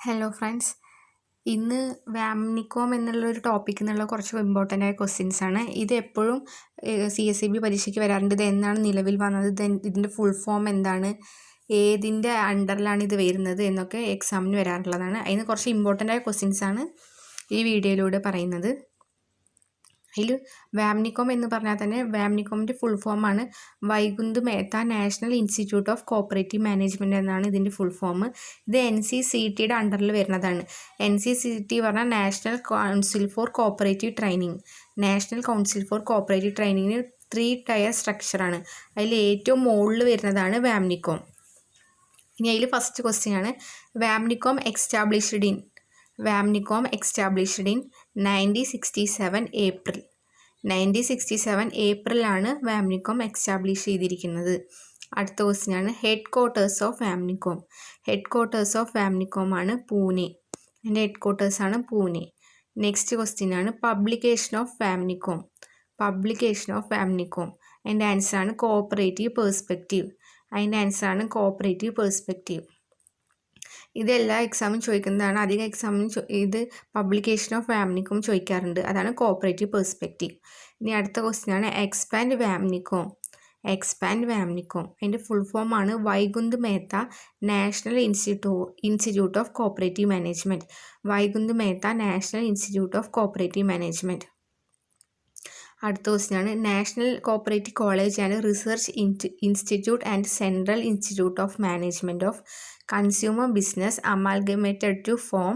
Hello friends, ഇന്ന് വാംനിക്കോം എന്നുള്ളൊരു ടോപ്പിക്കിൽ നിന്നുള്ള കുറച്ച് ഇമ്പോർട്ടൻ്റ് ആയ ക്വസ്റ്റ്യൻസ് ആണ്. ഇത് എപ്പോഴും CSEB പരീക്ഷയ്ക്ക് വരാറുണ്ട്. ഇത് എന്നാണ് നിലവിൽ വന്നത്, ഇതിൻ്റെ ഫുൾ ഫോം എന്താണ്, ഏതിൻ്റെ അണ്ടറിലാണ് ഇത് വരുന്നത് എന്നൊക്കെ എക്സാമിന് വരാറുള്ളതാണ്. അതിന് കുറച്ച് ഇമ്പോർട്ടൻ്റ് ആയ ക്വസ്റ്റ്യൻസ് ആണ് ഈ വീഡിയോയിലൂടെ പറയുന്നത്. അതിൽ വാംനിക്കോം എന്ന് പറഞ്ഞാൽ തന്നെ വാംനിക്കോമിൻ്റെ ഫുൾ ഫോമാണ് Vaikunth Mehta national institute of cooperative management എന്നാണ് ഇതിൻ്റെ ഫുൾ ഫോം. ഇത് NCCTയുടെ അണ്ടറിൽ വരുന്നതാണ്. NCCT പറഞ്ഞാൽ national council for cooperative training. National council for cooperative ട്രെയിനിങ്ങിന് 3 ടയർ സ്ട്രക്ചറാണ്. അതിൽ ഏറ്റവും മുകളിൽ വരുന്നതാണ് വാംനിക്കോം. ഇനി അതിൽ ഫസ്റ്റ് ക്വസ്റ്റ്യൻ ആണ്, വാംനിക്കോം എക്സ്റ്റാബ്ലിഷ്ഡ് ഇൻ 1967 ഏപ്രിൽ. 1967 ഏപ്രിലാണ് വാംനിക്കോം എക്സ്റ്റാബ്ലിഷ് ചെയ്തിരിക്കുന്നത്. അടുത്ത ക്വസ്റ്റ്യൻ ആണ്, headquarters of VAMNICOM. Headquarters of VAMNICOM ആണ് പൂനെ. അതിൻ്റെ ഹെഡ് ക്വാർട്ടേഴ്സ് ആണ് പൂനെ. നെക്സ്റ്റ് ക്വസ്റ്റ്യൻ ആണ്, publication of VAMNICOM. Publication of VAMNICOM അതിൻ്റെ ആൻസർ ആണ് കോഓപ്പറേറ്റീവ് പേഴ്സ്പെക്റ്റീവ്. അതിൻ്റെ ആൻസർ ആണ് കോഓപ്പറേറ്റീവ് പേഴ്സ്പെക്റ്റീവ്. ഇതെല്ലാ എക്സാമും ചോദിക്കുന്നതാണ്. അധികം എക്സാമിന് ഇത് പബ്ലിക്കേഷൻ ഓഫ് വാംനിക്കോം ചോദിക്കാറുണ്ട്. അതാണ് കോഓപ്പറേറ്റീവ് പേഴ്സ്പെക്റ്റീവ്. ഇനി അടുത്ത ക്വസ്റ്റ്യൻ ആണ്, എക്സ്പാൻഡ് വാംനിക്കോം. എക്സ്പാൻഡ് വാംനിക്കോം അതിൻ്റെ ഫുൾ ഫോം ആണ് Vaikunth Mehta national institute of cooperative management. Vaikunth Mehta national institute of cooperative management. അടുത്ത ക്വസ്റ്റ്യൻ ആണ്, national cooperative college and research institute and central institute of management of consumer business amalgamated to form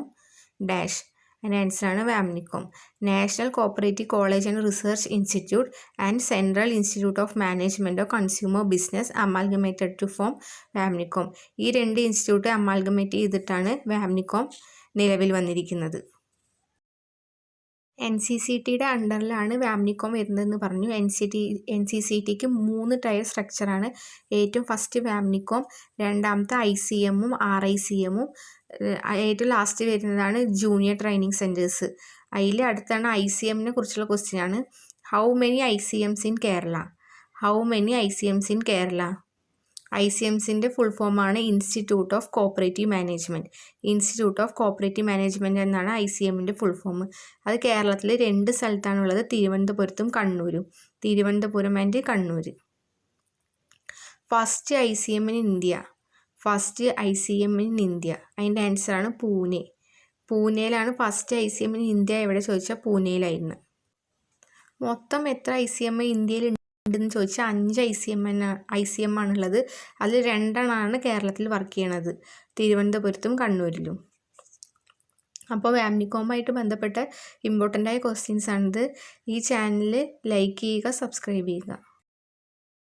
dash. അതിൻ്റെ answer ആണ് VAMNICOM. National cooperative college and research institute and central institute of management of consumer business amalgamated to form VAMNICOM. ഈ 2 institute amalgamate ചെയ്തിട്ടാണ് വാംനിക്കോം നിലവിൽ വന്നിരിക്കുന്നത്. NCCTയുടെ അണ്ടറിലാണ് വാംനിക്കോം വരുന്നതെന്ന് പറഞ്ഞു. NCCTക്ക് 3 tyre സ്ട്രക്ചറാണ്. ഏറ്റവും first VAMNICOM, രണ്ടാമത്തെ ICMഉം RICMഉം, ഏറ്റവും ലാസ്റ്റ് വരുന്നതാണ് ജൂനിയർ ട്രെയിനിങ് സെൻറ്റേഴ്സ്. അതിൽ അടുത്താണ് ICMനെ കുറിച്ചുള്ള ക്വസ്റ്റ്യൻ ആണ്, how many ICMs in Kerala. How many ICMs in Kerala. ICMസിൻ്റെ ഫുൾ ഫോമാണ് institute of cooperative management. Institute of cooperative management എന്നാണ് ICMൻ്റെ ഫുൾ ഫോം. അത് കേരളത്തിൽ 2 സ്ഥലത്താണുള്ളത്, തിരുവനന്തപുരത്തും കണ്ണൂരും. Thiruvananthapuram and Kannur. First ICM in India. First ICM in India അതിൻ്റെ ആൻസറാണ് പൂനെ. പൂനെയിലാണ് ഫസ്റ്റ് ICM ഇൻ ഇന്ത്യ. എവിടെ ചോദിച്ചാൽ പൂനെയിലായിരുന്നു. മൊത്തം എത്ര ICM ഇന്ത്യയിൽ ഉണ്ടെന്ന് ചോദിച്ചാൽ 5 ICM ആണുള്ളത്. അതിൽ 2 കേരളത്തിൽ വർക്ക് ചെയ്യണത്, തിരുവനന്തപുരത്തും കണ്ണൂരിലും. അപ്പോൾ വാംനിക്കോമായിട്ട് ബന്ധപ്പെട്ട ഇമ്പോർട്ടൻ്റ് ആയ ക്വസ്റ്റ്യൻസ് ആണിത്. ഈ ചാനൽ ലൈക്ക് ചെയ്യുക, സബ്സ്ക്രൈബ് ചെയ്യുക.